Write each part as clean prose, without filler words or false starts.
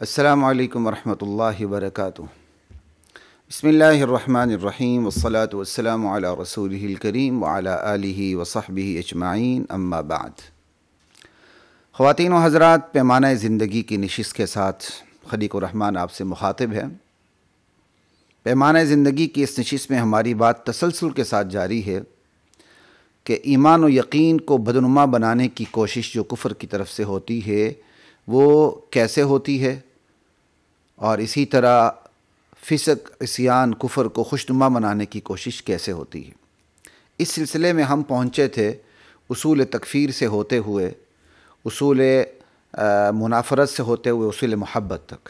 السلام علیکم ورحمۃ اللہ وبرکاتہ۔ بسم اللہ الرحمن الرحیم والصلاة والسلام علی رسولہ الکریم وعلی آلہ وصحبہ اجمعین، اما بعد۔ خواتین و حضرات، پیمانہ زندگی کی نشست کے ساتھ خلیق الرحمن آپ سے مخاطب ہے۔ پیمانہ زندگی کی اس نشست میں ہماری بات تسلسل کے ساتھ جاری ہے کہ ایمان و یقین کو بدنما بنانے کی کوشش جو کفر کی طرف سے ہوتی ہے وہ کیسے ہوتی ہے، اور اسی طرح فسق، عصیان، کفر کو خوشنما بنانے کی کوشش کیسے ہوتی ہے۔ اس سلسلے میں ہم پہنچے تھے اصول تکفیر سے ہوتے ہوئے اصول منافرت سے ہوتے ہوئے اصول محبت تک،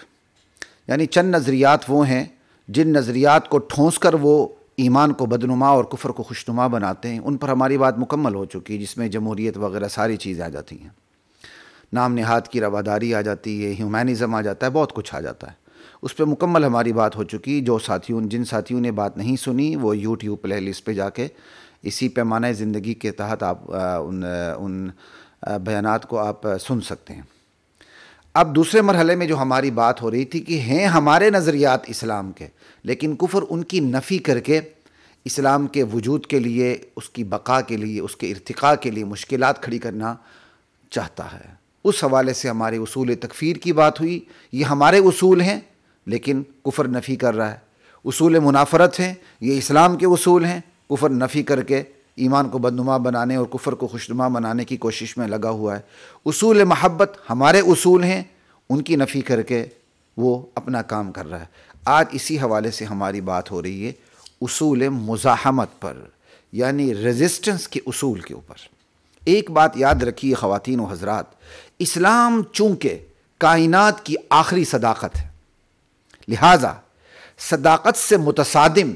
یعنی چند نظریات وہ ہیں جن نظریات کو ٹھونس کر وہ ایمان کو بدنما اور کفر کو خوشنما بناتے ہیں۔ ان پر ہماری بات مکمل ہو چکی، جس میں جمہوریت وغیرہ ساری چیزیں آ جاتی ہیں، نام نہاد کی رواداری آ جاتی ہے، ہیومینزم آ جاتا ہے، بہت کچھ آ جاتا ہے۔ اس پہ مکمل ہماری بات ہو چکی۔ جن ساتھیوں نے بات نہیں سنی وہ یوٹیوب پلے لسٹ پہ جا کے اسی پیمانہ زندگی کے تحت آپ ان بیانات کو آپ سن سکتے ہیں۔ اب دوسرے مرحلے میں جو ہماری بات ہو رہی تھی کہ ہیں ہمارے نظریات اسلام کے، لیکن کفر ان کی نفی کر کے اسلام کے وجود کے لیے، اس کی بقا کے لیے، اس کے ارتقاء کے لیے مشکلات کھڑی کرنا چاہتا ہے۔ اس حوالے سے ہمارے اصول تکفیر کی بات ہوئی۔ یہ ہمارے اصول ہیں لیکن کفر نفی کر رہا ہے۔ اصول منافرت ہیں، یہ اسلام کے اصول ہیں، کفر نفی کر کے ایمان کو بدنما بنانے اور کفر کو خوشنما بنانے کی کوشش میں لگا ہوا ہے۔ اصول محبت ہمارے اصول ہیں، ان کی نفی کر کے وہ اپنا کام کر رہا ہے۔ آج اسی حوالے سے ہماری بات ہو رہی ہے اصول مزاحمت پر، یعنی ریزسٹنس کے اصول کے اوپر۔ ایک بات یاد رکھیے خواتین و حضرات، اسلام چونکہ کائنات کی آخری صداقت ہے، لہٰذا صداقت سے متصادم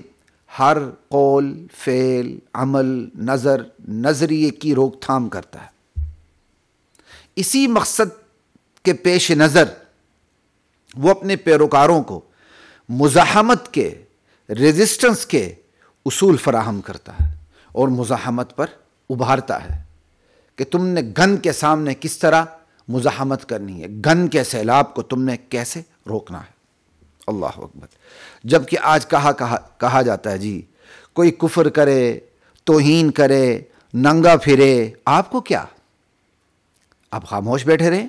ہر قول، فعل، عمل، نظر، نظریے کی روک تھام کرتا ہے۔ اسی مقصد کے پیش نظر وہ اپنے پیروکاروں کو مزاحمت کے، ریزسٹنس کے اصول فراہم کرتا ہے اور مزاحمت پر ابھارتا ہے کہ تم نے گن کے سامنے کس طرح مزاحمت کرنی ہے، گن کے سیلاب کو تم نے کیسے روکنا ہے۔ اللہ اکبر۔ جبکہ آج کہا جاتا ہے جی کوئی کفر کرے، توہین کرے، ننگا پھرے، آپ کو کیا، آپ خاموش بیٹھے رہیں؟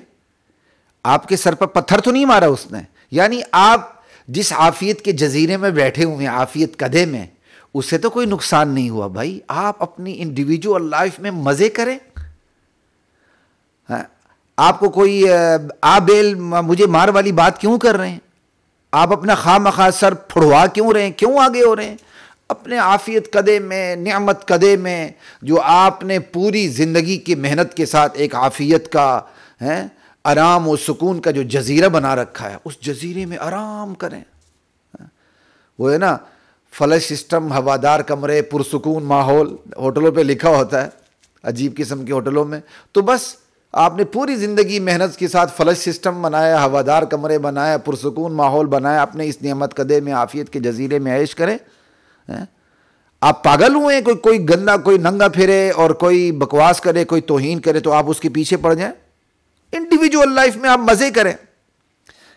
آپ کے سر پر پتھر تو نہیں مارا اس نے؟ یعنی آپ جس عافیت کے جزیرے میں بیٹھے ہوئے ہیں، عافیت قدے میں، اس سے تو کوئی نقصان نہیں ہوا۔ بھائی آپ اپنی انڈیویجول لائف میں مزے کریں۔ آپ کو کوئی بیل مجھے مار والی بات کیوں کر رہے ہیں؟ آپ اپنا خواہ مخواہ سر پھڑوا کیوں رہے ہیں؟ کیوں آگے ہو رہے ہیں؟ اپنے عافیت قدے میں، نعمت قدے میں، جو آپ نے پوری زندگی کی محنت کے ساتھ ایک عافیت کا، آرام و سکون کا جو جزیرہ بنا رکھا ہے، اس جزیرے میں آرام کریں۔ وہ ہے نا فلش سسٹم، ہوادار کمرے، پرسکون ماحول، ہوٹلوں پہ لکھا ہوتا ہے، عجیب قسم کے ہوٹلوں میں۔ تو بس آپ نے پوری زندگی محنت کے ساتھ فلش سسٹم بنایا، ہوادار کمرے بنایا، پرسکون ماحول بنایا، اپنے اس نعمت قدے میں، عافیت کے جزیرے میں عیش کریں۔ آپ پاگل ہوئے ہیں؟ کوئی گندا، کوئی ننگا پھرے اور کوئی بکواس کرے، کوئی توہین کرے تو آپ اس کے پیچھے پڑ جائیں؟ انڈیویجول لائف میں آپ مزے کریں۔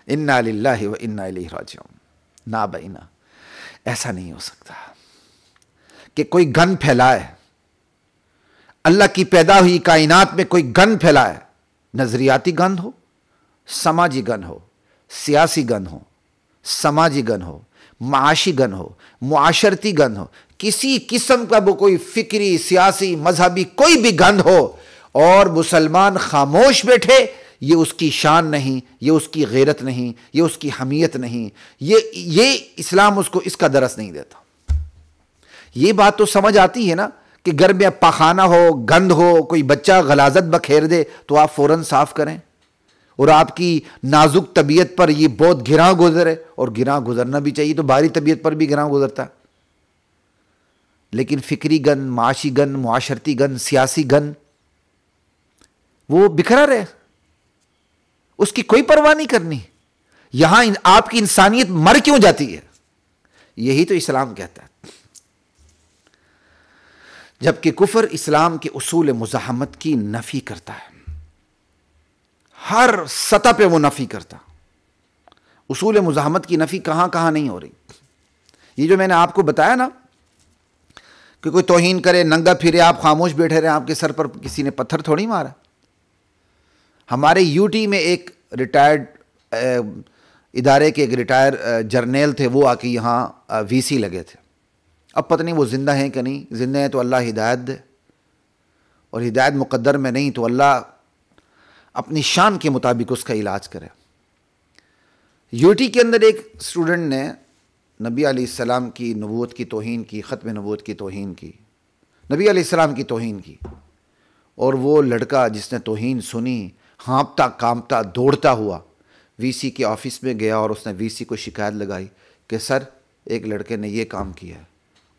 انا للہ و انا الیہ راجعون۔ نا بینا، ایسا نہیں ہو سکتا کہ کوئی گن پھیلائے، اللہ کی پیدا ہوئی کائنات میں کوئی گن پھیلائے، نظریاتی گن ہو، سماجی گن ہو، سیاسی گن ہو، سماجی گن ہو، معاشی گن ہو، معاشرتی گن ہو، کسی قسم کا وہ کوئی فکری، سیاسی، مذہبی کوئی بھی گن ہو، اور مسلمان خاموش بیٹھے، یہ اس کی شان نہیں، یہ اس کی غیرت نہیں، یہ اس کی حمیت نہیں، یہ اسلام اس کو اس کا درس نہیں دیتا۔ یہ بات تو سمجھ آتی ہے نا کہ گھر میں پاخانہ ہو، گند ہو، کوئی بچہ غلاظت بکھیر دے تو آپ فوراً صاف کریں، اور آپ کی نازک طبیعت پر یہ بہت گراں گزرے، اور گراں گزرنا بھی چاہیے، تو بھاری طبیعت پر بھی گراں گزرتا ہے۔ لیکن فکری گن، معاشی گن، معاشرتی گن، سیاسی گن وہ بکھرا رہے، اس کی کوئی پرواہ نہیں کرنی۔ یہاں آپ کی انسانیت مر کیوں جاتی ہے؟ یہی تو اسلام کہتا ہے۔ جبکہ کفر اسلام کے اصول مزاحمت کی نفی کرتا ہے، ہر سطح پہ وہ نفی کرتا، اصول مزاحمت کی نفی کہاں کہاں نہیں ہو رہی. یہ جو میں نے آپ کو بتایا نا کہ کوئی توہین کرے، ننگا پھرے، آپ خاموش بیٹھے رہے، آپ کے سر پر کسی نے پتھر تھوڑی مارا. ہمارے یو ٹی میں ایک ریٹائرڈ ادارے کے ایک ریٹائر جرنیل تھے، وہ آ کے یہاں وی سی لگے تھے. اب پتہ نہیں وہ زندہ ہیں کہ نہیں. زندہ ہیں تو اللہ ہدایت دے، اور ہدایت مقدر میں نہیں تو اللہ اپنی شان کے مطابق اس کا علاج کرے. یو ٹی کے اندر ایک اسٹوڈنٹ نے نبی علیہ السلام کی نبوت کی توہین کی، ختم نبوت کی توہین کی، نبی علیہ السلام کی توہین کی. اور وہ لڑکا جس نے توہین سنی، ہانپتا کانپتا دوڑتا ہوا وی سی کے آفس میں گیا، اور اس نے وی سی کو شکایت لگائی کہ سر ایک لڑکے نے یہ کام کیا ہے.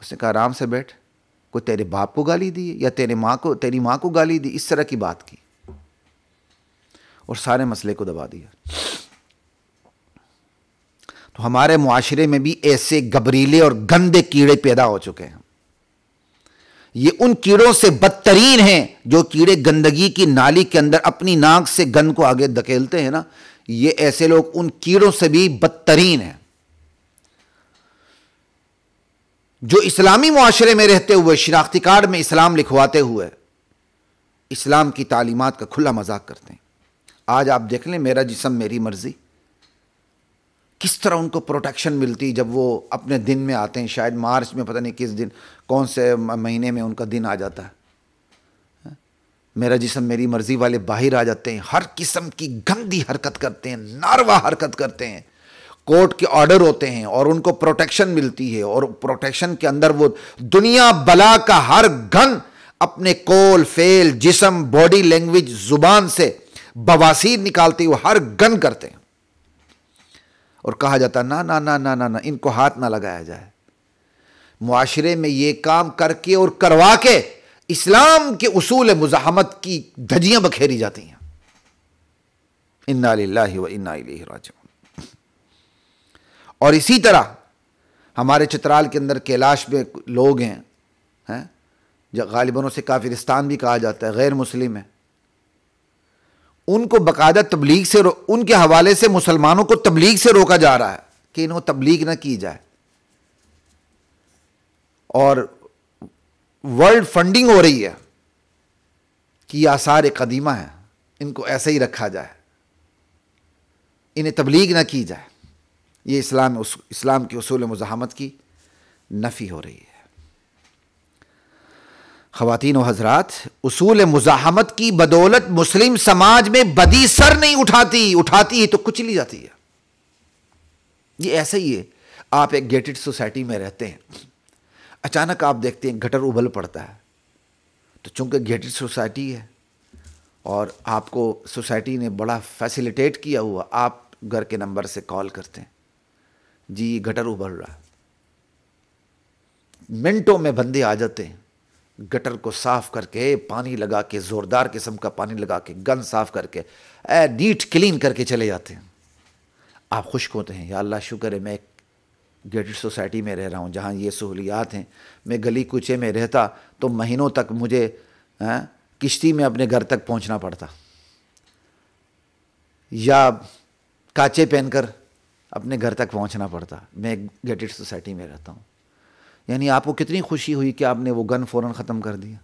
اس نے کہا آرام سے بیٹھ، کوئی تیرے باپ کو گالی دی یا تیری ماں کو گالی دی، اس طرح کی بات کی، اور سارے مسئلے کو دبا دیا. تو ہمارے معاشرے میں بھی ایسے گبریلے اور گندے کیڑے پیدا ہو چکے ہیں. یہ ان کیڑوں سے بدترین ہیں جو کیڑے گندگی کی نالی کے اندر اپنی ناک سے گند کو آگے دھکیلتے ہیں نا. یہ ایسے لوگ ان کیڑوں سے بھی بدترین ہیں جو اسلامی معاشرے میں رہتے ہوئے، شناختی کارڈ میں اسلام لکھواتے ہوئے اسلام کی تعلیمات کا کھلا مذاق کرتے ہیں. آج آپ دیکھ لیں میرا جسم میری مرضی، کس طرح ان کو پروٹیکشن ملتی جب وہ اپنے دن میں آتے ہیں. شاید مارچ میں، پتہ نہیں کس دن، کون سے مہینے میں ان کا دن آ جاتا ہے. میرا جسم میری مرضی والے باہر آ جاتے ہیں، ہر قسم کی گندی حرکت کرتے ہیں، ناروا حرکت کرتے ہیں. کورٹ کے آرڈر ہوتے ہیں اور ان کو پروٹیکشن ملتی ہے، اور پروٹیکشن کے اندر وہ دنیا بلا کا ہر گن اپنے کول فیل جسم باڈی لینگویج زبان سے بواسیر نکالتے ہوئے ہر گن کرتے ہیں. اور کہا جاتا نا نا نا نا نا ان کو ہاتھ نہ لگایا جائے. معاشرے میں یہ کام کر کے اور کروا کے اسلام کے اصول مزاحمت کی دھجیاں بکھیری جاتی ہیں. انا للہ و انا الیہ راجعون. اور اسی طرح ہمارے چترال کے اندر کیلاش میں لوگ ہیں جو غالباً سے کافرستان بھی کہا جاتا ہے، غیر مسلم ہیں. ان کو باقاعدہ تبلیغ سے ان کے حوالے سے مسلمانوں کو تبلیغ سے روکا جا رہا ہے کہ انہوں تبلیغ نہ کی جائے. اور ورلڈ فنڈنگ ہو رہی ہے کہ یہ آثار قدیمہ ہیں، ان کو ایسے ہی رکھا جائے، انہیں تبلیغ نہ کی جائے. یہ اسلام کے اصول مزاحمت کی نفی ہو رہی ہے. خواتین و حضرات، اصول مزاحمت کی بدولت مسلم سماج میں بدی سر نہیں اٹھاتی ہے تو کچلی جاتی ہے. یہ ایسا ہی ہے. آپ ایک گیٹڈ سوسائٹی میں رہتے ہیں، اچانک آپ دیکھتے ہیں گٹر ابل پڑتا ہے. تو چونکہ گیٹڈ سوسائٹی ہے اور آپ کو سوسائٹی نے بڑا فیسیلیٹیٹ کیا ہوا، آپ گھر کے نمبر سے کال کرتے ہیں، جی گٹر ابل رہا ہے. منٹوں میں بندے آ جاتے ہیں، گٹر کو صاف کر کے، پانی لگا کے، زوردار قسم کا پانی لگا کے، گن صاف کر کے، نیٹ کلین کر کے چلے جاتے ہیں. آپ خوش ہوتے ہیں، یا اللہ شکر ہے میں ایک گیٹڈ سوسائٹی میں رہ رہا ہوں جہاں یہ سہولیات ہیں. میں گلی کوچے میں رہتا تو مہینوں تک مجھے کشتی میں اپنے گھر تک پہنچنا پڑتا، یا کانچے پہن کر اپنے گھر تک پہنچنا پڑتا. میں ایک گیٹڈ سوسائٹی میں رہتا ہوں. یعنی آپ کو کتنی خوشی ہوئی کہ آپ نے وہ گن فوراً ختم کر دیا.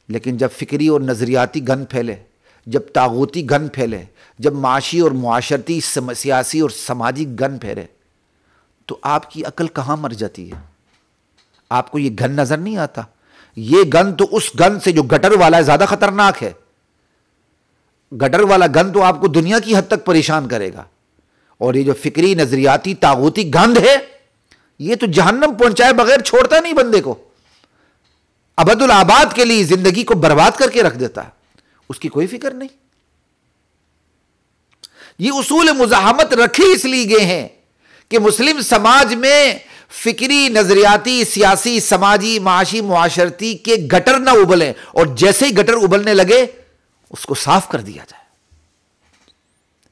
لیکن جب فکری اور نظریاتی گن پھیلے، جب طاغوتی گن پھیلے، جب معاشی اور معاشرتی سیاسی اور سماجی گن پھیلے، تو آپ کی عقل کہاں مر جاتی ہے؟ آپ کو یہ گن نظر نہیں آتا؟ یہ گن تو اس گن سے جو گٹر والا ہے زیادہ خطرناک ہے. گٹر والا گن تو آپ کو دنیا کی حد تک پریشان کرے گا، اور یہ جو فکری نظریاتی طاغوتی گند ہے یہ تو جہنم پہنچائے بغیر چھوڑتا نہیں بندے کو. ابد الآباد کے لیے زندگی کو برباد کر کے رکھ دیتا ہے، اس کی کوئی فکر نہیں. یہ اصول مزاحمت رکھے اس لیے گئے ہیں کہ مسلم سماج میں فکری نظریاتی سیاسی سماجی معاشی معاشرتی کے گٹر نہ ابلیں، اور جیسے ہی گٹر ابلنے لگے اس کو صاف کر دیا جائے.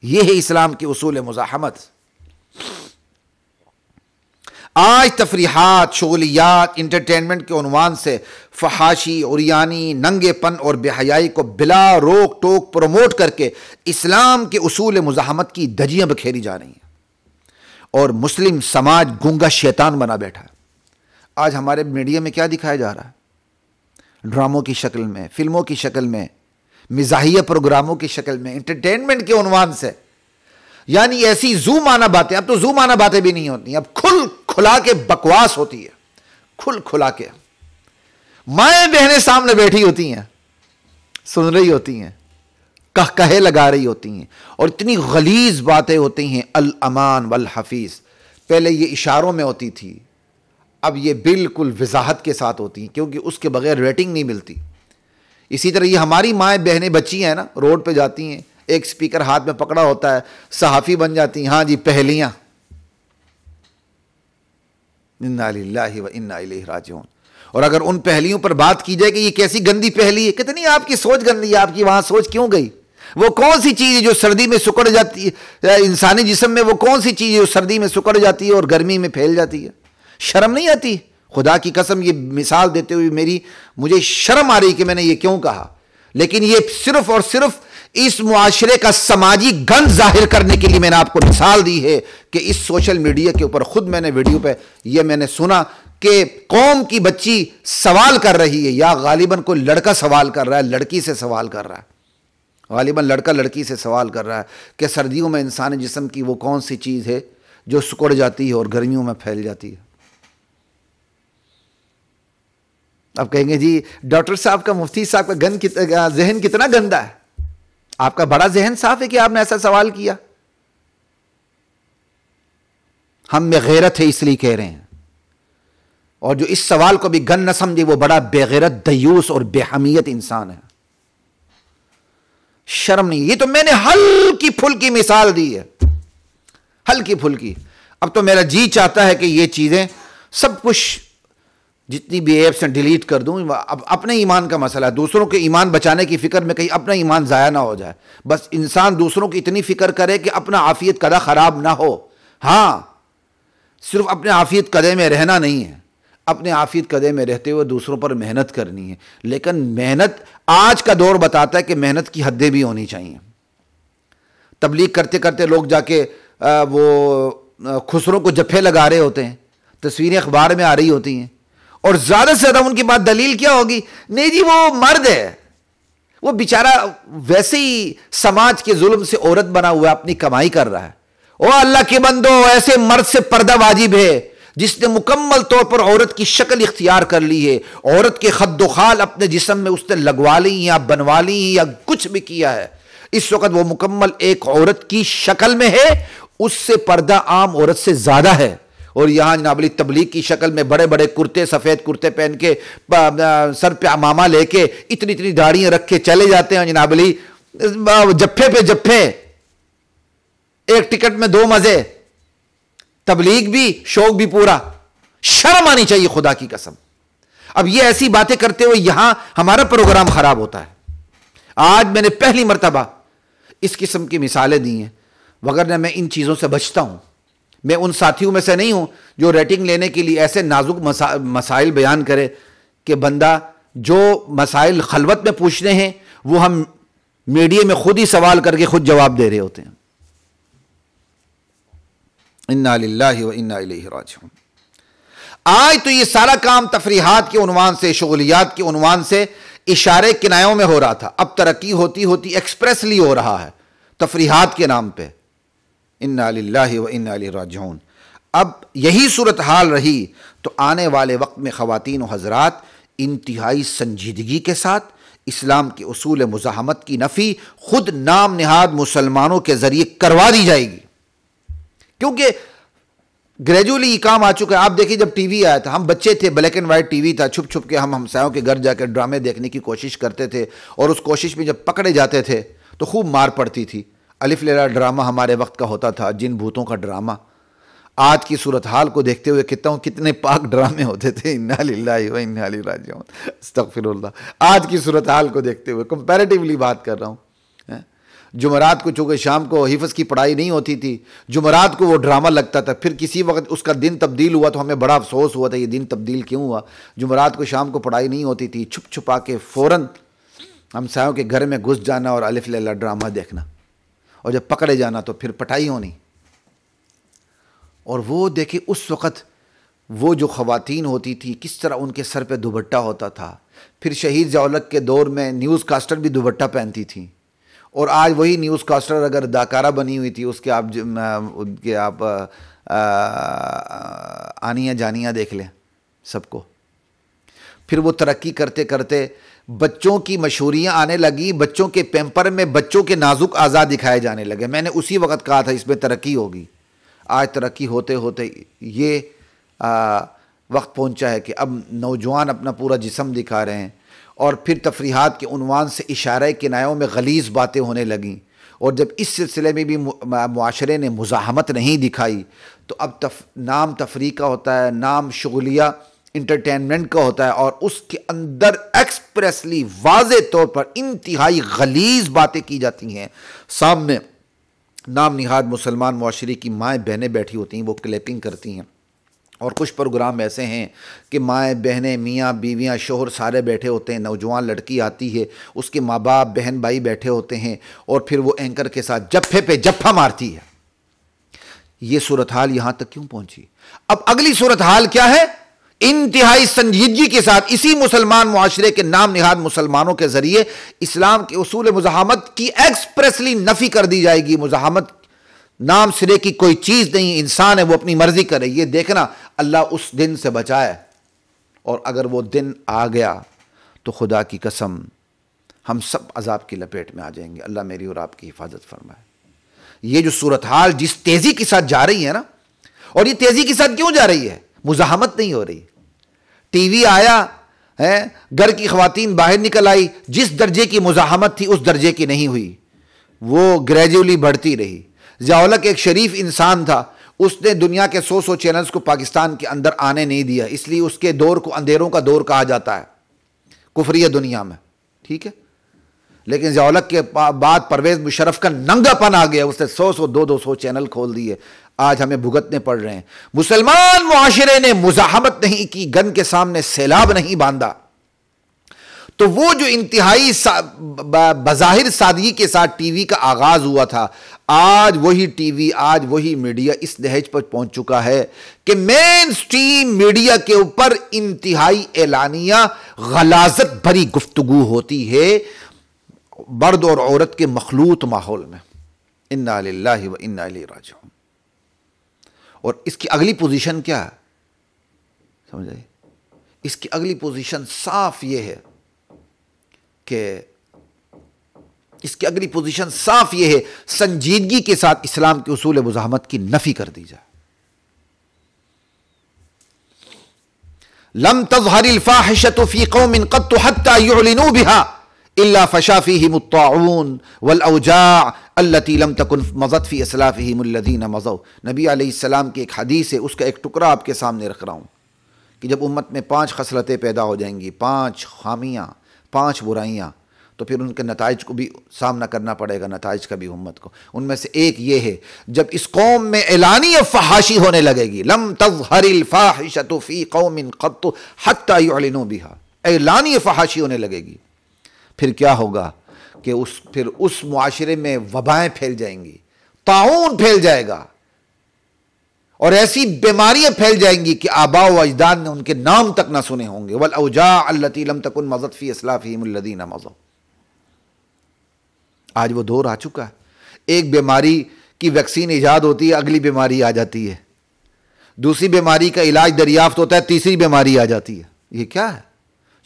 یہ ہے اسلام کے اصول مزاحمت. آج تفریحات، شغلیات، انٹرٹینمنٹ کے عنوان سے فحاشی، عریانی، ننگے پن اور بے حیائی کو بلا روک ٹوک پروموٹ کر کے اسلام کے اصول مزاحمت کی دھجیاں بکھیری جا رہی ہیں اور مسلم سماج گونگا شیطان بنا بیٹھا ہے۔ آج ہمارے میڈیا میں کیا دکھایا جا رہا ہے؟ ڈراموں کی شکل میں، فلموں کی شکل میں، مزاحیہ پروگراموں کی شکل میں، انٹرٹینمنٹ کے عنوان سے، یعنی ایسی زو مانا باتیں، اب تو زو مانا باتیں بھی نہیں ہوتی، اب کھلا کے بکواس ہوتی ہے، کھلا کے مائیں بہنیں سامنے بیٹھی ہوتی ہیں، سن رہی ہوتی ہیں، کہے لگا رہی ہوتی ہیں، اور اتنی غلیظ باتیں ہوتی ہیں، الامان والحفیظ۔ پہلے یہ اشاروں میں ہوتی تھی، اب یہ بالکل وضاحت کے ساتھ ہوتی ہیں، کیونکہ اس کے بغیر ریٹنگ نہیں ملتی۔ اسی طرح یہ ہماری مائیں بہنیں بچی ہیں نا، روڈ پہ جاتی ہیں، ایک سپیکر ہاتھ میں پکڑا ہوتا ہے، صحافی بن جاتی ہیں، ہاں جی پہلیاں، انا للہ و انا الیہ راجعون۔ اور اگر ان پہلیوں پر بات کی جائے کہ یہ کیسی گندی پہلی ہے، کتنی آپ کی سوچ گندی ہے، آپ کی وہاں سوچ کیوں گئی؟ وہ کون سی چیز ہے جو سردی میں سکڑ جاتی ہے؟ انسانی جسم میں وہ کون سی چیز ہے جو سردی میں سکڑ جاتی ہے اور گرمی میں پھیل جاتی ہے؟ شرم نہیں آتی؟ خدا کی قسم یہ مثال دیتے ہوئے مجھے شرم آ رہی کہ میں نے یہ کیوں کہا، لیکن یہ صرف اور صرف اس معاشرے کا سماجی گند ظاہر کرنے کے لیے میں نے آپ کو مثال دی ہے کہ اس سوشل میڈیا کے اوپر خود میں نے ویڈیو پہ یہ میں نے سنا کہ قوم کی بچی سوال کر رہی ہے، یا غالباً کوئی لڑکا سوال کر رہا ہے، لڑکی سے سوال کر رہا ہے، غالباً لڑکا لڑکی سے سوال کر رہا ہے کہ سردیوں میں انسانی جسم کی وہ کون سی چیز ہے جو سکڑ جاتی ہے اور گرمیوں میں پھیل جاتی ہے۔ اب کہیں گے جی ڈاکٹر صاحب کا، مفتی صاحب کا ذہن کتنا گندا ہے، آپ کا بڑا ذہن صاف ہے کہ آپ نے ایسا سوال کیا۔ ہم میں غیرت ہے اس لیے کہہ رہے ہیں، اور جو اس سوال کو بھی گن نہ سمجھے وہ بڑا بے غیرت، دیوس اور بے حمیت انسان ہے۔ شرم نہیں، یہ تو میں نے ہلکی پھلکی مثال دی ہے، ہلکی پھلکی۔ اب تو میرا جی چاہتا ہے کہ یہ چیزیں سب کچھ جتنی بھی ایپس ہیں ڈیلیٹ کر دوں۔ اب اپنے ایمان کا مسئلہ ہے، دوسروں کے ایمان بچانے کی فکر میں کہیں اپنا ایمان ضائع نہ ہو جائے، بس انسان دوسروں کی اتنی فکر کرے کہ اپنا عافیت قدہ خراب نہ ہو۔ ہاں، صرف اپنے عافیت قدے میں رہنا نہیں ہے، اپنے عافیت قدے میں رہتے ہوئے دوسروں پر محنت کرنی ہے، لیکن محنت آج کا دور بتاتا ہے کہ محنت کی حدیں بھی ہونی چاہیے۔ تبلیغ کرتے کرتے لوگ جا کے وہ خسروں کو جپھے لگا رہے ہوتے ہیں، تصویریں اخبار میں آ رہی ہوتی ہیں، اور زیادہ سے زیادہ ان کی بات دلیل کیا ہوگی؟ نہیں جی وہ مرد ہے، وہ بیچارہ ویسے ہی سماج کے ظلم سے عورت بنا ہوا اپنی کمائی کر رہا ہے۔ او اللہ کے بندو، ایسے مرد سے پردہ واجب ہے جس نے مکمل طور پر عورت کی شکل اختیار کر لی ہے، عورت کے خد و خال اپنے جسم میں اس نے لگوا لی یا بنوا لی یا کچھ بھی کیا ہے، اس وقت وہ مکمل ایک عورت کی شکل میں ہے، اس سے پردہ عام عورت سے زیادہ ہے۔ اور یہاں جناب علی تبلیغ کی شکل میں بڑے بڑے کرتے، سفید کرتے پہن کے، سر پہ عمامہ لے کے، اتنی اتنی داڑیاں رکھ کے چلے جاتے ہیں جناب علی، جپھے پہ جپھے، ایک ٹکٹ میں دو مزے، تبلیغ بھی شوق بھی پورا۔ شرم آنی چاہیے خدا کی قسم۔ اب یہ ایسی باتیں کرتے ہوئے یہاں ہمارا پروگرام خراب ہوتا ہے۔ آج میں نے پہلی مرتبہ اس قسم کی مثالیں دی ہیں، وگرنہ میں ان چیزوں سے بچتا ہوں۔ میں ان ساتھیوں میں سے نہیں ہوں جو ریٹنگ لینے کے لیے ایسے نازک مسائل بیان کرے کہ بندہ جو مسائل خلوت میں پوچھنے ہیں وہ ہم میڈیا میں خود ہی سوال کر کے خود جواب دے رہے ہوتے ہیں۔ انا للہ و انا الیہ راجعون۔ آج تو یہ سارا کام تفریحات کے عنوان سے، شغلیات کے عنوان سے، اشارے کنایوں میں ہو رہا تھا، اب ترقی ہوتی ہوتی ایکسپریسلی ہو رہا ہے تفریحات کے نام پہ۔ انا للہ و انا الیہ راجعون۔ اب یہی صورتحال رہی تو آنے والے وقت میں خواتین و حضرات انتہائی سنجیدگی کے ساتھ اسلام کے اصول مزاحمت کی نفی خود نام نہاد مسلمانوں کے ذریعے کروا دی جائے گی، کیونکہ گریجولی یہ کام آ چکا ہے۔ آپ دیکھیے جب ٹی وی آیا تھا، ہم بچے تھے، black and white T V تھا، چھپ چھپ کے ہم ہمسایوں کے گھر جا کے ڈرامے دیکھنے کی کوشش کرتے تھے، اور اس کوشش میں جب پکڑے جاتے تھے تو خوب مار پڑتی تھی۔ الف لیلا ڈرامہ ہمارے وقت کا ہوتا تھا، جن بھوتوں کا ڈرامہ۔ آج کی صورتحال کو دیکھتے ہوئے کہتا ہوں کتنے پاک ڈرامے ہوتے تھے، انا للہ و انا الیہ راجعون، استغفر اللہ۔ آج کی صورتحال کو دیکھتے ہوئے کمپیریٹیولی بات کر رہا ہوں، جمعرات کو چونکہ شام کو حفظ کی پڑھائی نہیں ہوتی تھی، جمعرات کو وہ ڈرامہ لگتا تھا، پھر کسی وقت اس کا دن تبدیل ہوا تو ہمیں بڑا افسوس ہوا تھا یہ دن تبدیل کیوں ہوا۔ جمعرات کو شام کو پڑھائی نہیں ہوتی تھی، چھپ چھپا کے فوراً ہمسایوں کے گھر میں گھس جانا اور الف لیلہ ڈرامہ دیکھنا، اور جب پکڑے جانا تو پھر پٹائی ہونی۔ اور وہ دیکھیں اس وقت وہ جو خواتین ہوتی تھی کس طرح ان کے سر پہ دوپٹہ ہوتا تھا، پھر شہید ضیاء الحق کے دور میں نیوز کاسٹر بھی دوپٹہ پہنتی تھیں، اور آج وہی نیوز کاسٹر اگر داکارہ بنی ہوئی تھی اس کے آپ آنیاں جانیاں دیکھ لیں سب کو۔ پھر وہ ترقی کرتے کرتے بچوں کی مشہوریاں آنے لگی، بچوں کے پیمپر میں بچوں کے نازک اعضاء دکھائے جانے لگے۔ میں نے اسی وقت کہا تھا اس میں ترقی ہوگی۔ آج ترقی ہوتے ہوتے یہ وقت پہنچا ہے کہ اب نوجوان اپنا پورا جسم دکھا رہے ہیں، اور پھر تفریحات کے عنوان سے اشارہ کنایوں میں غلیظ باتیں ہونے لگیں، اور جب اس سلسلے میں بھی معاشرے نے مزاحمت نہیں دکھائی تو اب نام تفریح کا ہوتا ہے، نام شغلیہ انٹرٹینمنٹ کا ہوتا ہے، اور اس کے اندر ایکسپریسلی واضح طور پر انتہائی غلیظ باتیں کی جاتی ہیں۔ سامنے نام نہاد مسلمان معاشرے کی مائیں بہنیں بیٹھی ہوتی ہیں، وہ کلیپنگ کرتی ہیں، اور کچھ پروگرام ایسے ہیں کہ مائیں بہنیں میاں بیویاں شوہر سارے بیٹھے ہوتے ہیں، نوجوان لڑکی آتی ہے، اس کے ماں باپ بہن بھائی بیٹھے ہوتے ہیں، اور پھر وہ اینکر کے ساتھ جپھے پہ جپھا مارتی ہے۔ یہ صورتحال یہاں تک کیوں پہنچی؟ اب اگلی صورتحال کیا ہے؟ انتہائی سنجیدگی کے ساتھ اسی مسلمان معاشرے کے نام نہاد مسلمانوں کے ذریعے اسلام کے اصول مزاحمت کی ایکسپریسلی نفی کر دی جائے گی۔ مزاحمت نام سرے کی کوئی چیز نہیں، انسان ہے وہ اپنی مرضی کرے۔ یہ دیکھنا اللہ اس دن سے بچائے، اور اگر وہ دن آ گیا تو خدا کی قسم ہم سب عذاب کی لپیٹ میں آ جائیں گے۔ اللہ میری اور آپ کی حفاظت فرمائے۔ یہ جو صورتحال جس تیزی کے ساتھ جا رہی ہے نا، اور یہ تیزی کے ساتھ کیوں جا رہی ہے؟ مزاحمت نہیں ہو رہی۔ ٹی وی آیا ہے، گھر کی خواتین باہر نکل آئی، جس درجے کی مزاحمت تھی اس درجے کی نہیں ہوئی، وہ گریجولی بڑھتی رہی۔ ضیاء الحق ایک شریف انسان تھا، اس نے دنیا کے 100 چینلز کو پاکستان کے اندر آنے نہیں دیا، اس لیے اس کے دور کو اندھیروں کا دور کہا جاتا ہے کفریہ دنیا میں، ٹھیک ہے۔ لیکن ضیاء الحق کے بعد پرویز مشرف کا ننگا پن آ گیا، اس نے 100 200 چینل کھول دیے، آج ہمیں بھگتنے پڑ رہے ہیں۔ مسلمان معاشرے نے مزاحمت نہیں کی، گن کے سامنے سیلاب نہیں باندھا، تو وہ جو انتہائی بظاہر سادگی کے ساتھ ٹی وی کا آغاز ہوا تھا، آج وہی ٹی وی، آج وہی میڈیا اس نہج پر پہنچ چکا ہے کہ مین سٹریم میڈیا کے اوپر انتہائی اعلانیہ غلاظت بھری گفتگو ہوتی ہے مرد اور عورت کے مخلوط ماحول میں۔ انا للہ و انا الیہ راجعون۔ اور اس کی اگلی پوزیشن کیا ہے سمجھ آئی؟ اس کی اگلی پوزیشن صاف یہ ہے کہ سنجیدگی کے ساتھ اسلام کے اصول مزاحمت کی نفی کر دی جائے۔ لم تظہر الفاحشۃ فی قوم قط حتى يعلنوا بها الا فشا فيهم الطاعون والاوجاع التي لم تكن مضت في اسلافهم الذين مضوا۔ نبی علیہ السلام کی ایک حدیث ہے، اس کا ایک ٹکڑا آپ کے سامنے رکھ رہا ہوں کہ جب امت میں 5 خصلتیں پیدا ہو جائیں گی، 5 خامیاں، 5 برائیاں، تو پھر ان کے نتائج کو بھی سامنا کرنا پڑے گا، نتائج کا بھی امت کو۔ ان میں سے ایک یہ ہے، جب اس قوم میں اعلانی فحاشی ہونے لگے گی، لم تظہر الفاحشۃ فی قوم قط حتی یعلنوا بها، اعلانی فحاشی ہونے لگے گی، پھر کیا ہوگا کہ پھر اس معاشرے میں وبائیں پھیل جائیں گی، طاعون پھیل جائے گا، اور ایسی بیماریاں پھیل جائیں گی کہ آباء و اجداد نے ان کے نام تک نہ سنے ہوں گے۔ والاوجاع التي لم تكن مضت في اسلافهم الذين مضوا۔ آج وہ دور آ چکا ہے، ایک بیماری کی ویکسین ایجاد ہوتی ہے، اگلی بیماری آ جاتی ہے، دوسری بیماری کا علاج دریافت ہوتا ہے، تیسری بیماری آ جاتی ہے۔ یہ کیا ہے؟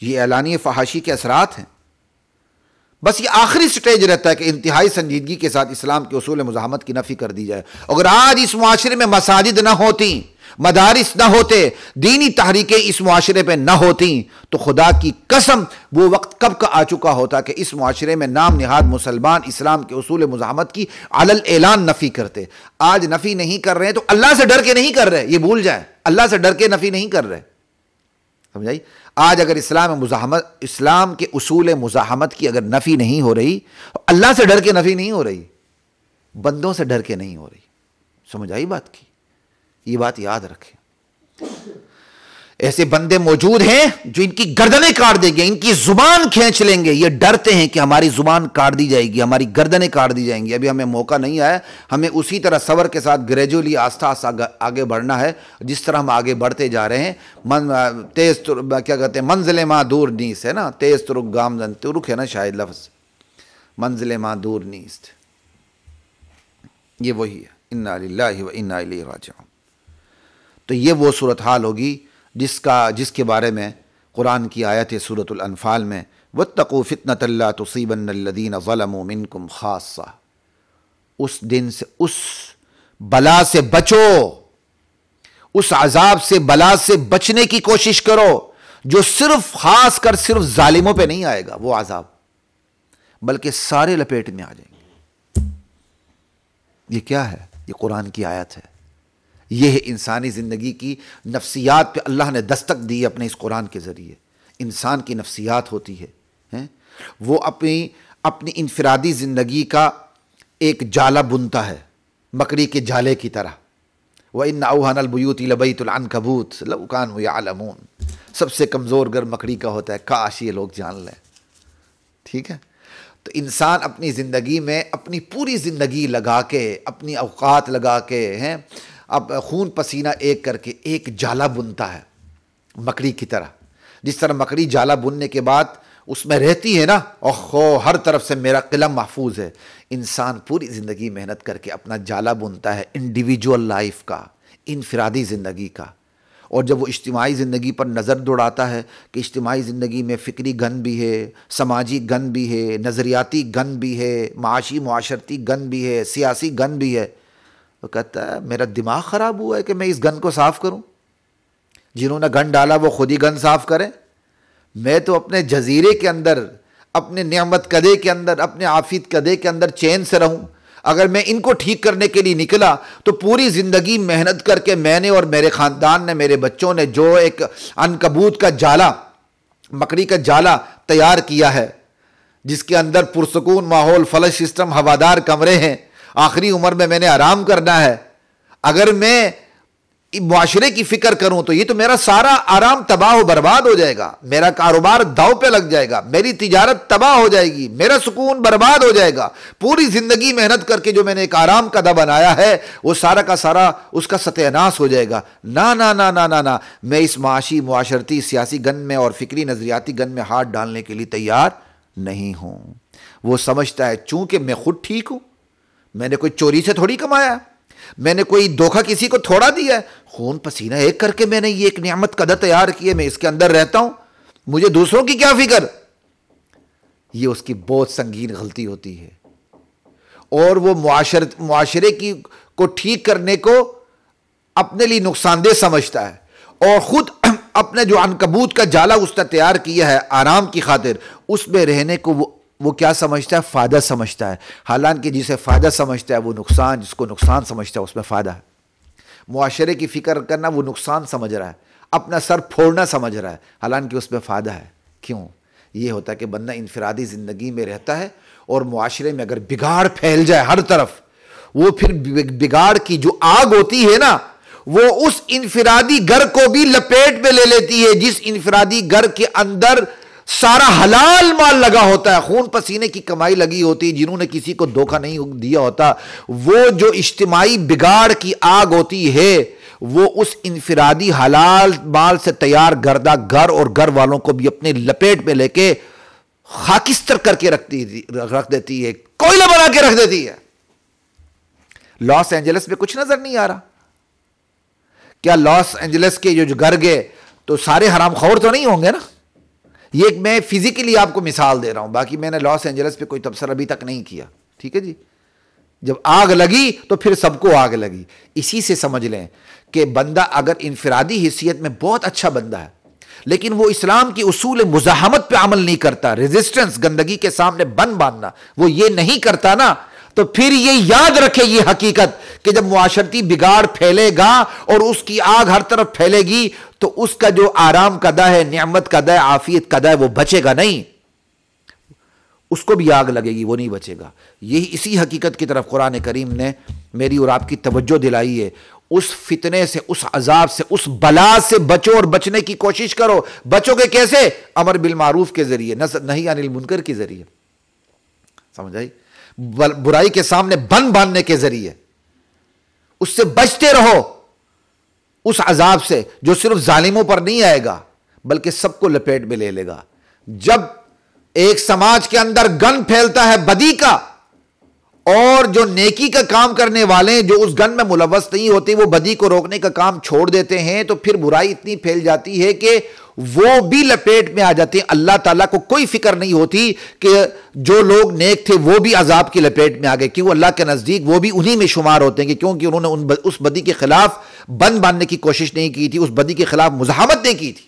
یہ اعلانی فحاشی کے اثرات ہیں۔ بس یہ آخری سٹیج رہتا ہے کہ انتہائی سنجیدگی کے ساتھ اسلام کے اصول مزاحمت کی نفی کر دی جائے۔ اگر آج اس معاشرے میں مساجد نہ ہوتی، مدارس نہ ہوتے، دینی تحریکیں اس معاشرے پہ نہ ہوتی، تو خدا کی قسم وہ وقت کب کا آ چکا ہوتا کہ اس معاشرے میں نام نہاد مسلمان اسلام کے اصول مزاحمت کی علی الاعلان نفی کرتے۔ آج نفی نہیں کر رہے ہیں تو اللہ سے ڈر کے نہیں کر رہے، یہ بھول جائیں، اللہ سے ڈر کے نفی نہیں کر رہے، سمجھائی؟ آج اگر اسلام کے اصول مزاحمت کی اگر نفی نہیں ہو رہی، اللہ سے ڈر کے نفی نہیں ہو رہی، بندوں سے ڈر کے نہیں ہو رہی. سمجھ آئی بات کی؟ یہ بات یاد رکھیں. ایسے بندے موجود ہیں جو ان کی گردنیں کاٹ دیں گے، ان کی زبان کھینچ لیں گے. یہ ڈرتے ہیں کہ ہماری زبان کاٹ دی جائے گی، ہماری گردنیں کاٹ دی جائیں گی. ابھی ہمیں موقع نہیں آیا، ہمیں اسی طرح صبر کے ساتھ گریجولی آہستہ آہستہ آگے بڑھنا ہے. جس طرح ہم آگے بڑھتے جا رہے ہیں، کیا کہتے ہیں، منزل ماں دور نیست ہے نا، تیز ترک گامزن، ترک ہے نا شاید لفظ، منزل ماں دور نیست، یہ وہی ہے. انا للہ و انا الیہ راجعون. تو یہ وہ صورتحال ہوگی جس کے بارے میں قرآن کی آیت ہے سورۃ الانفال میں، واتقوا فتنۃ لا تصیبن الذین ظلموا منکم خاصہ. اس دن سے، اس بلا سے بچو، اس عذاب سے، بلا سے بچنے کی کوشش کرو جو صرف خاص کر صرف ظالموں پہ نہیں آئے گا وہ عذاب، بلکہ سارے لپیٹ میں آ جائیں گے. یہ کیا ہے؟ یہ قرآن کی آیت ہے. یہ ہے انسانی زندگی کی نفسیات پہ اللہ نے دستک دی اپنے اس قرآن کے ذریعے. انسان کی نفسیات ہوتی ہے، وہ اپنی انفرادی زندگی کا ایک جالا بنتا ہے، مکڑی کے جالے کی طرح. وَإِنَّ أَوْهَنَ الْبُيُوتِ لَبَيْتُ الْعَنْكَبُوتِ لَوْ كَانُوا يَعْلَمُونَ. سب سے کمزور گھر مکڑی کا ہوتا ہے، کاش یہ لوگ جان لیں. ٹھیک ہے؟ تو انسان اپنی زندگی میں اپنی پوری زندگی لگا کے، اپنی اوقات لگا کے ہیں، اب خون پسینہ ایک کر کے ایک جالا بنتا ہے مکڑی کی طرح. جس طرح مکڑی جالا بننے کے بعد اس میں رہتی ہے نا، اوہو ہر طرف سے میرا قلم محفوظ ہے. انسان پوری زندگی محنت کر کے اپنا جالا بنتا ہے انڈیویجول لائف کا، انفرادی زندگی کا. اور جب وہ اجتماعی زندگی پر نظر دوڑاتا ہے کہ اجتماعی زندگی میں فکری گن بھی ہے، سماجی گن بھی ہے، نظریاتی گن بھی ہے، معاشی معاشرتی گن بھی ہے، سیاسی گن بھی ہے، وہ کہتا ہے میرا دماغ خراب ہوا ہے کہ میں اس گن کو صاف کروں. جنہوں نے گن ڈالا وہ خود ہی گن صاف کریں. میں تو اپنے جزیرے کے اندر، اپنے نعمت کدے کے اندر، اپنے عافیت کدے کے اندر چین سے رہوں. اگر میں ان کو ٹھیک کرنے کے لیے نکلا تو پوری زندگی محنت کر کے میں نے اور میرے خاندان نے، میرے بچوں نے جو ایک عنکبوت کا جالا، مکڑی کا جالا تیار کیا ہے، جس کے اندر پرسکون ماحول، فلش سسٹم، ہوادار کمرے ہیں، آخری عمر میں نے آرام کرنا ہے، اگر میں معاشرے کی فکر کروں تو یہ تو میرا سارا آرام تباہ و برباد ہو جائے گا، میرا کاروبار داؤ پہ لگ جائے گا، میری تجارت تباہ ہو جائے گی، میرا سکون برباد ہو جائے گا. پوری زندگی محنت کر کے جو میں نے ایک آرام کا دہ بنایا ہے وہ سارا کا سارا اس کا ستیاناش ہو جائے گا. نا نا نا نا نا نا، میں اس معاشی، معاشرتی، سیاسی گن میں اور فکری نظریاتی گن میں ہاتھ ڈالنے کے لیے تیار نہیں ہوں. وہ سمجھتا ہے چونکہ میں خود ٹھیک ہوں، میں نے کوئی چوری سے تھوڑی کمایا، میں نے کوئی دھوکہ کسی کو تھوڑا دیا ہے، خون پسینہ ایک کر کے میں نے یہ ایک نعمت قدر تیار کی ہے، میں اس کے اندر رہتا ہوں، مجھے دوسروں کی کیا فکر. یہ اس کی بہت سنگین غلطی ہوتی ہے. اور وہ معاشرے کو ٹھیک کرنے کو اپنے لیے نقصان دہ سمجھتا ہے، اور خود اپنے جو عنکبوت کا جالا اس نے تیار کیا ہے آرام کی خاطر، اس میں رہنے کو وہ کیا سمجھتا ہے؟ فائدہ سمجھتا ہے. حالانکہ جسے فائدہ سمجھتا ہے وہ نقصان، جس کو نقصان سمجھتا ہے اس میں فائدہ ہے. معاشرے کی فکر کرنا وہ نقصان سمجھ رہا ہے، اپنا سر پھوڑنا سمجھ رہا ہے، حالانکہ اس میں فائدہ ہے. کیوں؟ یہ ہوتا ہے کہ بندہ انفرادی زندگی میں رہتا ہے اور معاشرے میں اگر بگاڑ پھیل جائے ہر طرف، وہ پھر بگاڑ کی جو آگ ہوتی ہے نا، وہ اس انفرادی گھر کو بھی لپیٹ میں لے لیتی ہے جس انفرادی گھر کے اندر سارا حلال مال لگا ہوتا ہے، خون پسینے کی کمائی لگی ہوتی ہے، جنہوں نے کسی کو دھوکہ نہیں دیا ہوتا. وہ جو اجتماعی بگاڑ کی آگ ہوتی ہے وہ اس انفرادی حلال مال سے تیار کردہ گھر اور گھر والوں کو بھی اپنے لپیٹ میں لے کے خاکستر کر کے رکھ دیتی ہے، کوئلہ بنا کے رکھ دیتی ہے. لاس اینجلس میں کچھ نظر نہیں آ رہا؟ کیا لاس اینجلس کے جو گھر گئے تو سارے حرام خور تو نہیں ہوں گے نا؟ یہ میں فزیکلی آپ کو مثال دے رہا ہوں، باقی میں نے لاس اینجلس پہ کوئی تبصرہ ابھی تک نہیں کیا. ٹھیک ہے جی؟ جب آگ لگی تو پھر سب کو آگ لگی. اسی سے سمجھ لیں کہ بندہ اگر انفرادی حیثیت میں بہت اچھا بندہ ہے لیکن وہ اسلام کی اصول مزاحمت پہ عمل نہیں کرتا، ریزسٹنس، گندگی کے سامنے بن باندھنا، وہ یہ نہیں کرتا نا، تو پھر یہ یاد رکھے یہ حقیقت کہ جب معاشرتی بگاڑ پھیلے گا اور اس کی آگ ہر طرف پھیلے گی تو اس کا جو آرام کا دہ ہے، نعمت کا دہ، عافیت کا دہ، وہ بچے گا نہیں، اس کو بھی آگ لگے گی، وہ نہیں بچے گا۔ یہی اسی حقیقت کی طرف قرآن کریم نے میری اور آپ کی توجہ دلائی ہے۔ اس فتنے سے، اس عذاب سے، اس بلا سے بچو اور بچنے کی کوشش کرو۔ بچو گے کیسے؟ امر بالمعروف کے ذریعے، نہی عن المنکر کے ذریعے، سمجھ آئی؟ برائی کے سامنے بن باندھنے کے ذریعے، اس سے بچتے رہو، اس عذاب سے جو صرف ظالموں پر نہیں آئے گا بلکہ سب کو لپیٹ میں لے لے گا۔ جب ایک سماج کے اندر گن پھیلتا ہے بدی کا، اور جو نیکی کا کام کرنے والے ہیں جو اس گن میں ملوث نہیں ہوتے، وہ بدی کو روکنے کا کام چھوڑ دیتے ہیں، تو پھر برائی اتنی پھیل جاتی ہے کہ وہ بھی لپیٹ میں آ جاتے ہیں۔ اللہ تعالیٰ کو کوئی فکر نہیں ہوتی کہ جو لوگ نیک تھے وہ بھی عذاب کی لپیٹ میں آ گئے، کیوں؟ اللہ کے نزدیک وہ بھی انہی میں شمار ہوتے ہیں، کیونکہ انہوں نے اس بدی کے خلاف بند باندھنے کی کوشش نہیں کی تھی، اس بدی کے خلاف مزاحمت نہیں کی تھی۔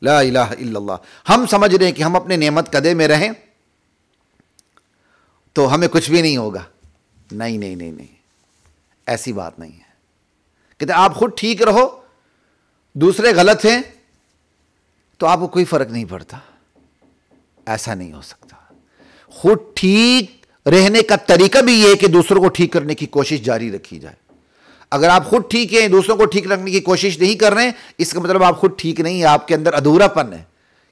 لا الہ الا اللہ۔ ہم سمجھ رہے ہیں کہ ہم اپنے نعمت قدے میں رہیں تو ہمیں کچھ بھی نہیں ہوگا۔ نہیں نہیں نہیں نہیں، ایسی بات نہیں ہے۔ کہتے آپ خود ٹھیک رہو، دوسرے غلط ہیں تو آپ کو کوئی فرق نہیں پڑتا۔ ایسا نہیں ہو سکتا۔ خود ٹھیک رہنے کا طریقہ بھی یہ ہے کہ دوسروں کو ٹھیک کرنے کی کوشش جاری رکھی جائے۔ اگر آپ خود ٹھیک ہیں، دوسروں کو ٹھیک رکھنے کی کوشش نہیں کر رہے ہیں، اس کا مطلب آپ خود ٹھیک نہیں ہیں، آپ کے اندر ادھورا پن ہے،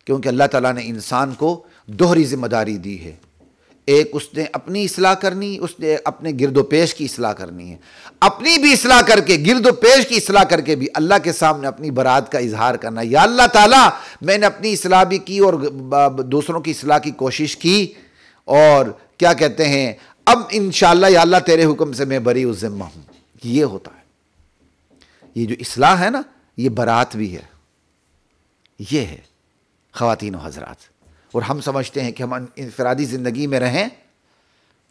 کیونکہ اللہ تعالیٰ نے انسان کو دوہری ذمہ داری دی ہے۔ ایک اس نے اپنی اصلاح کرنی، اس نے اپنے گرد و پیش کی اصلاح کرنی ہے، اپنی بھی اصلاح کر کے، گرد و پیش کی اصلاح کر کے بھی اللہ کے سامنے اپنی برات کا اظہار کرنا۔ یا اللہ تعالیٰ، میں نے اپنی اصلاح بھی کی اور دوسروں کی اصلاح کی کوشش کی، اور کیا کہتے ہیں، اب انشاءاللہ یا اللہ تیرے حکم سے میں بری و ذمہ ہوں۔ یہ ہوتا ہے۔ یہ جو اصلاح ہے نا، یہ برات بھی ہے، یہ ہے خواتین و حضرات۔ اور ہم سمجھتے ہیں کہ ہم انفرادی زندگی میں رہیں،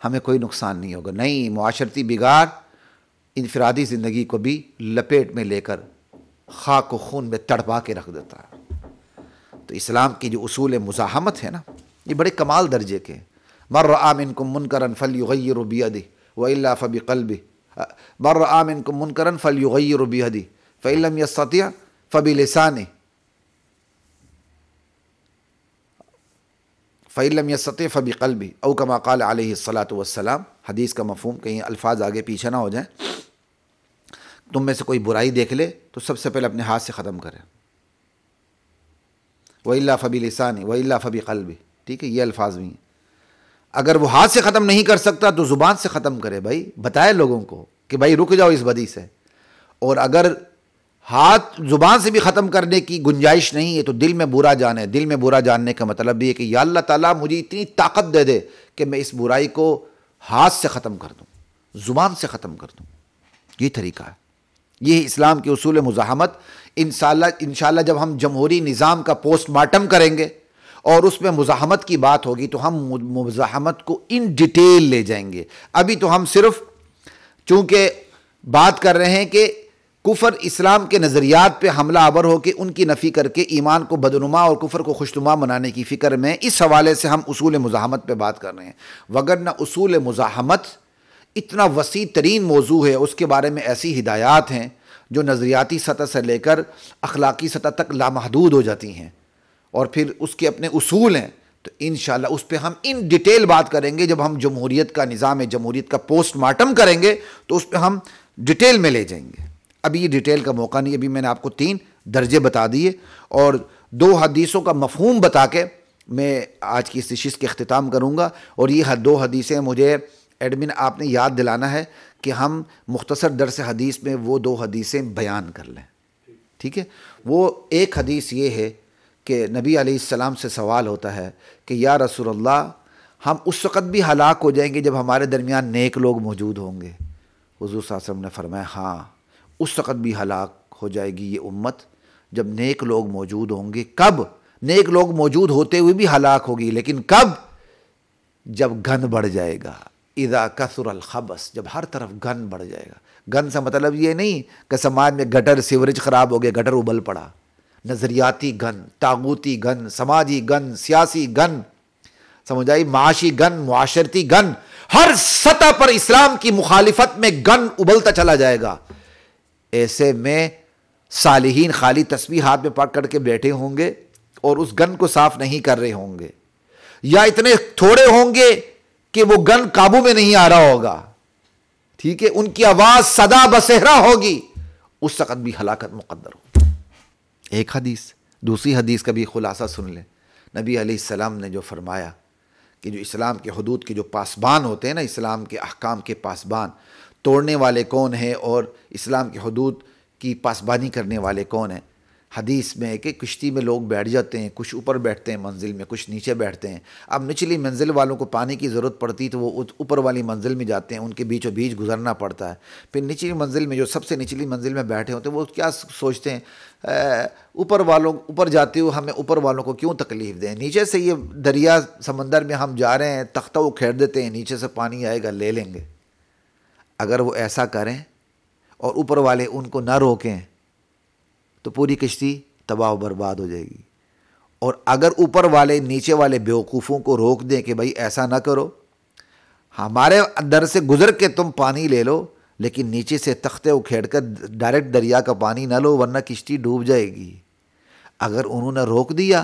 ہمیں کوئی نقصان نہیں ہوگا۔ نہیں، معاشرتی بگاڑ انفرادی زندگی کو بھی لپیٹ میں لے کر خاک و خون میں تڑپا کے رکھ دیتا ہے۔ تو اسلام کی جو اصول مزاحمت ہے نا، یہ بڑے کمال درجے کے۔ من رأى منکم منکرا فلیغیر بیدہ والا فبقلبہ، من رأى منکم منکرا فلیغیر بیدہ فإن لم یستطع فبلسانہ فإن لم يستطع فبقلبہ او کما قال علیہ الصلاۃ والسلام۔ حدیث کا مفہوم، کہیں الفاظ آگے پیچھے نہ ہو جائیں۔ تم میں سے کوئی برائی دیکھ لے تو سب سے پہلے اپنے ہاتھ سے ختم کرے، وإلا فبلسانہ وإلا فبقلبہ، ٹھیک ہے، یہ الفاظ بھی ہیں۔ اگر وہ ہاتھ سے ختم نہیں کر سکتا تو زبان سے ختم کرے، بھائی بتائے لوگوں کو کہ بھائی رک جاؤ اس بدی سے۔ اور اگر ہاتھ زبان سے بھی ختم کرنے کی گنجائش نہیں ہے تو دل میں برا جانے۔ دل میں برا جاننے کا مطلب بھی ہے کہ یا اللہ تعالیٰ مجھے اتنی طاقت دے دے کہ میں اس برائی کو ہاتھ سے ختم کر دوں، زبان سے ختم کر دوں۔ یہ طریقہ ہے، یہ اسلام کے اصول مزاحمت۔ انشاءاللہ جب ہم جمہوری نظام کا پوسٹ مارٹم کریں گے اور اس میں مزاحمت کی بات ہوگی تو ہم مزاحمت کو ان ڈیٹیل لے جائیں گے۔ ابھی تو ہم صرف چونکہ بات کر رہے ہیں کہ کفر اسلام کے نظریات پہ حملہ آور ہو کے ان کی نفی کر کے ایمان کو بدنما اور کفر کو خوشنما بنانے کی فکر میں، اس حوالے سے ہم اصول مزاحمت پہ بات کر رہے ہیں۔ وگرنہ اصول مزاحمت اتنا وسیع ترین موضوع ہے، اس کے بارے میں ایسی ہدایات ہیں جو نظریاتی سطح سے لے کر اخلاقی سطح تک لامحدود ہو جاتی ہیں، اور پھر اس کے اپنے اصول ہیں۔ تو انشاءاللہ اس پہ ہم ان ڈیٹیل بات کریں گے۔ جب ہم جمہوریت کا نظام جمہوریت کا پوسٹ مارٹم کریں گے تو اس پہ ہم ڈیٹیل میں لے جائیں گے۔ ابھی یہ ڈیٹیل کا موقع نہیں، ابھی میں نے آپ کو 3 درجے بتا دیے اور 2 حدیثوں کا مفہوم بتا کے میں آج کی اس نشست کے اختتام کروں گا۔ اور یہ 2 حدیثیں مجھے ایڈمن آپ نے یاد دلانا ہے کہ ہم مختصر درس حدیث میں وہ 2 حدیثیں بیان کر لیں، ٹھیک ہے۔ وہ ایک حدیث یہ ہے کہ نبی علیہ السلام سے سوال ہوتا ہے کہ یا رسول اللہ، ہم اس وقت بھی ہلاک ہو جائیں گے جب ہمارے درمیان نیک لوگ موجود ہوں گے؟ حضور صلی اللہ علیہ وسلم نے فرمایا ہاں، اس وقت بھی ہلاک ہو جائے گی یہ امت جب نیک لوگ موجود ہوں گے۔ کب؟ نیک لوگ موجود ہوتے ہوئے بھی ہلاک ہوگی، لیکن کب؟ جب گن بڑھ جائے گا۔ اذا کثر الخبث، جب ہر طرف گن بڑھ جائے گا۔ گن سے مطلب یہ نہیں کہ سماج میں گٹر سیوریج خراب ہو گیا، گٹر ابل پڑا۔ نظریاتی گن، طاغوتی گن، سماجی گن، سیاسی گن، سمجھ آئی، معاشی گن، معاشرتی گن، ہر سطح پر اسلام کی مخالفت میں گن ابلتا چلا جائے گا۔ ایسے میں صالحین خالی تسبیح ہاتھ میں پکڑ کے بیٹھے ہوں گے اور اس گن کو صاف نہیں کر رہے ہوں گے، یا اتنے تھوڑے ہوں گے کہ وہ گن قابو میں نہیں آ رہا ہوگا، ٹھیک ہے، ان کی آواز صدا بصہرا ہوگی، اس وقت بھی ہلاکت مقدر ہوگی۔ ایک حدیث، دوسری حدیث کا بھی خلاصہ سن لیں۔ نبی علیہ السلام نے جو فرمایا کہ جو اسلام کے حدود کے جو پاسبان ہوتے ہیں نا، اسلام کے احکام کے پاسبان، توڑنے والے کون ہیں اور اسلام کے حدود کی پاسبانی کرنے والے کون ہیں؟ حدیث میں ہے کہ کشتی میں لوگ بیٹھ جاتے ہیں، کچھ اوپر بیٹھتے ہیں منزل میں، کچھ نیچے بیٹھتے ہیں۔ اب نچلی منزل والوں کو پانی کی ضرورت پڑتی تو وہ اوپر والی منزل میں جاتے ہیں، ان کے بیچوں بیچ گزرنا پڑتا ہے۔ پھر نچلی منزل میں جو سب سے نچلی منزل میں بیٹھے ہوتے ہیں وہ کیا سوچتے ہیں، اوپر جاتے ہوئے ہمیں اوپر والوں کو کیوں تکلیف دیں، نیچے سے یہ دریا سمندر میں ہم جا رہے ہیں، تختہ وہ کھیر دیتے ہیں، نیچے سے پانی آئے گا لے لیں گے۔ اگر وہ ایسا کریں اور اوپر والے ان کو نہ روکیں تو پوری کشتی تباہ و برباد ہو جائے گی۔ اور اگر اوپر والے نیچے والے بیوقوفوں کو روک دیں کہ بھائی ایسا نہ کرو، ہمارے در سے گزر کے تم پانی لے لو، لیکن نیچے سے تختے اکھیڑ کر ڈائریکٹ دریا کا پانی نہ لو ورنہ کشتی ڈوب جائے گی۔ اگر انہوں نے روک دیا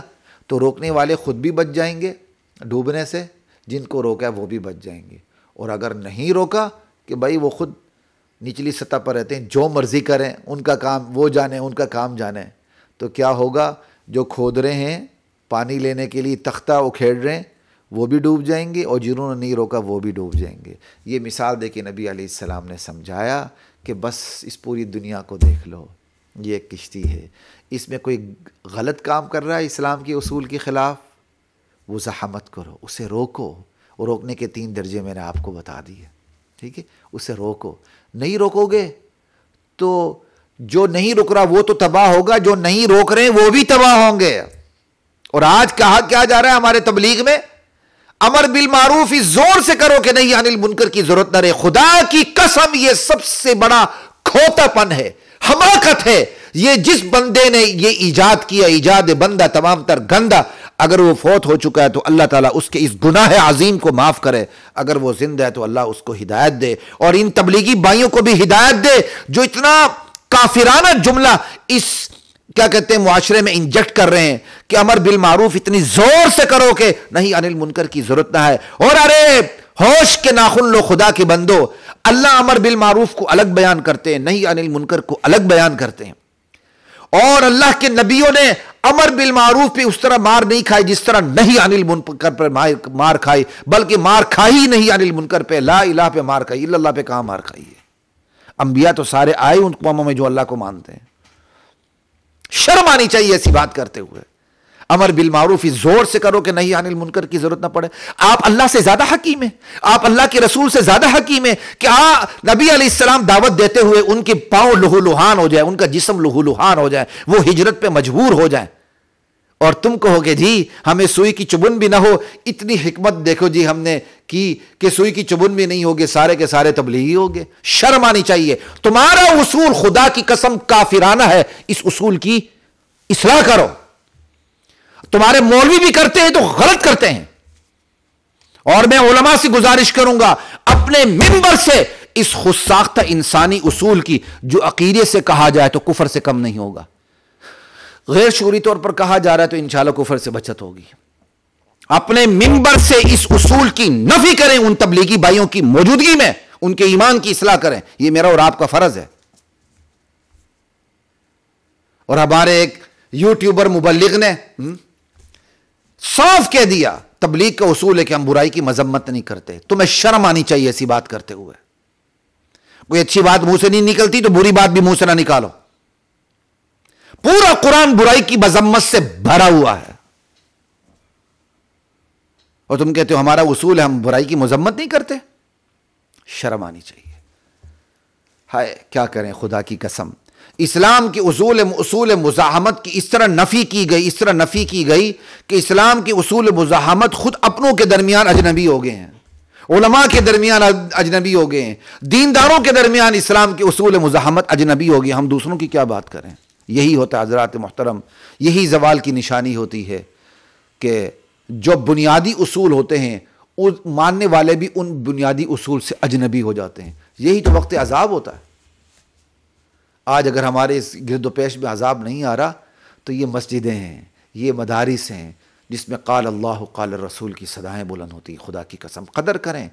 تو روکنے والے خود بھی بچ جائیں گے ڈوبنے سے، جن کو روکا وہ بھی بچ جائیں گے۔ اور اگر نہیں روکا کہ بھائی وہ خود نچلی سطح پر رہتے ہیں، جو مرضی کریں، ان کا کام وہ جانے، ان کا کام جانے، تو کیا ہوگا؟ جو کھود رہے ہیں پانی لینے کے لیے تختہ اکھیڑ رہے ہیں وہ بھی ڈوب جائیں گے، اور جنہوں نے نہیں روکا وہ بھی ڈوب جائیں گے۔ یہ مثال دے کے نبی علیہ السلام نے سمجھایا کہ بس اس پوری دنیا کو دیکھ لو، یہ ایک کشتی ہے، اس میں کوئی غلط کام کر رہا ہے اسلام کے اصول کے خلاف، وہ زحمت کرو، اسے روکو۔ اور روکنے کے 3 درجے میں نے آپ کو بتا دیے، ٹھیک ہے، اسے روکو۔ نہیں روکو گے تو جو نہیں رک رہا وہ تو تباہ ہوگا، جو نہیں روک رہے وہ بھی تباہ ہوں گے۔ اور آج کہا کیا جا رہا ہے ہمارے تبلیغ میں؟ امر بالمعروف اس زور سے کرو کہ نہیں عن المنکر کی ضرورت نہ رہے۔ خدا کی قسم یہ سب سے بڑا کھوتا پن ہے، حماقت ہے۔ یہ جس بندے نے یہ ایجاد کیا، ایجاد بندہ تمام تر گندہ، اگر وہ فوت ہو چکا ہے تو اللہ تعالیٰ اس کے اس گناہ عظیم کو معاف کرے، اگر وہ زندہ ہے تو اللہ اس کو ہدایت دے، اور ان تبلیغی بھائیوں کو بھی ہدایت دے جو اتنا کافرانہ جملہ اس کیا کہتے ہیں معاشرے میں انجیکٹ کر رہے ہیں کہ امر بالمعروف اتنی زور سے کرو کہ نہیں عن المنکر کی ضرورت نہ ہے۔ اور ارے ہوش کے ناخن لو خدا کے بندو، اللہ امر بالمعروف کو الگ بیان کرتے ہیں، نہیں عن المنکر کو الگ بیان کرتے ہیں۔ اور اللہ کے نبیوں نے امر بالمعروف پہ اس طرح مار نہیں کھائی جس طرح نہیں عن المنکر پر مار کھائی، بلکہ مار کھائی نہیں عن المنکر پہ، لا الہ پہ مار کھائی، اللہ پہ کہاں مار کھائی ہے؟ انبیاء تو سارے آئے ان قوموں میں جو اللہ کو مانتے ہیں۔ شرم آنی چاہیے ایسی بات کرتے ہوئے۔ امر بالمعروف اس زور سے کرو کہ نہیں عن المنکر کی ضرورت نہ پڑے۔ آپ اللہ سے زیادہ حکیم ہیں، آپ اللہ کے رسول سے زیادہ حکیم ہیں کہ نبی علیہ السلام دعوت دیتے ہوئے ان کے پاؤں لہو لہان ہو جائے، ان کا جسم لہو لہان ہو جائے، وہ ہجرت پہ مجبور ہو جائیں، اور تم کہو کہ جی ہمیں سوئی کی چبن بھی نہ ہو۔ اتنی حکمت دیکھو جی ہم نے کی کہ سوئی کی چبن بھی نہیں ہوگے، سارے کے سارے تبلیغی ہوگے۔ شرم آنی چاہیے۔ تمہارا اصول خدا کی قسم کافرانہ ہے، اس اصول کی اصلاح کرو۔ تمہارے مولوی بھی کرتے ہیں تو غلط کرتے ہیں، اور میں علماء سے گزارش کروں گا اپنے منبر سے اس خود ساختہ انسانی اصول کی جو عقیدے سے کہا جائے تو کفر سے کم نہیں ہوگا، غیر شعوری طور پر کہا جا رہا ہے تو انشاءاللہ کفر سے بچت ہوگی۔ اپنے منبر سے اس اصول کی نفی کریں، ان تبلیغی بھائیوں کی موجودگی میں ان کے ایمان کی اصلاح کریں، یہ میرا اور آپ کا فرض ہے۔ اور ہمارے ایک یوٹیوبر مبلغ نے صاف کہہ دیا تبلیغ کا اصول ہے کہ ہم برائی کی مذمت نہیں کرتے۔ تمہیں شرم آنی چاہیے ایسی بات کرتے ہوئے۔ کوئی اچھی بات منہ سے نہیں نکلتی تو بری بات بھی منہ سے نہ نکالو۔ پورا قرآن برائی کی مذمت سے بھرا ہوا ہے، اور تم کہتے ہو ہمارا اصول ہے ہم برائی کی مذمت نہیں کرتے۔ شرم آنی چاہیے۔ ہائے کیا کریں، خدا کی قسم اسلام کی اصول مزاحمت کی اس طرح نفی کی گئی کہ اسلام کی اصول مزاحمت خود اپنوں کے درمیان اجنبی ہو گئے ہیں، علماء کے درمیان اجنبی ہو گئے ہیں، دینداروں کے درمیان اسلام کے اصول مزاحمت اجنبی ہو گئی۔ ہم دوسروں کی کیا بات کریں؟ یہی ہوتا ہے حضرات محترم، یہی زوال کی نشانی ہوتی ہے کہ جو بنیادی اصول ہوتے ہیں ماننے والے بھی ان بنیادی اصول سے اجنبی ہو جاتے ہیں۔ یہی تو وقت عذاب ہوتا ہے۔ آج اگر ہمارے اس گرد و پیش میں عذاب نہیں آ رہا تو یہ مسجدیں ہیں، یہ مدارس ہیں جس میں قال اللہ قال الرسول کی صدائیں بلند ہوتی. خدا کی قسم قدر کریں،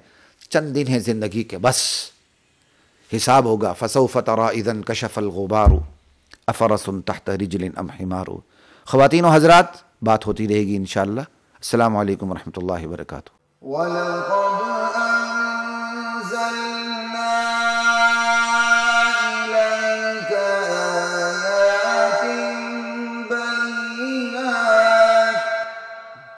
چند دن ہیں زندگی کے، بس حساب ہوگا. فسوف تری اذا انکشف الغبار افرس تحت رجل ام حمار. خواتین و حضرات، بات ہوتی رہے گی انشاءاللہ. السلام علیکم ورحمۃ اللہ وبرکاتہ. وَلَقَدْ أَنزَلْنَا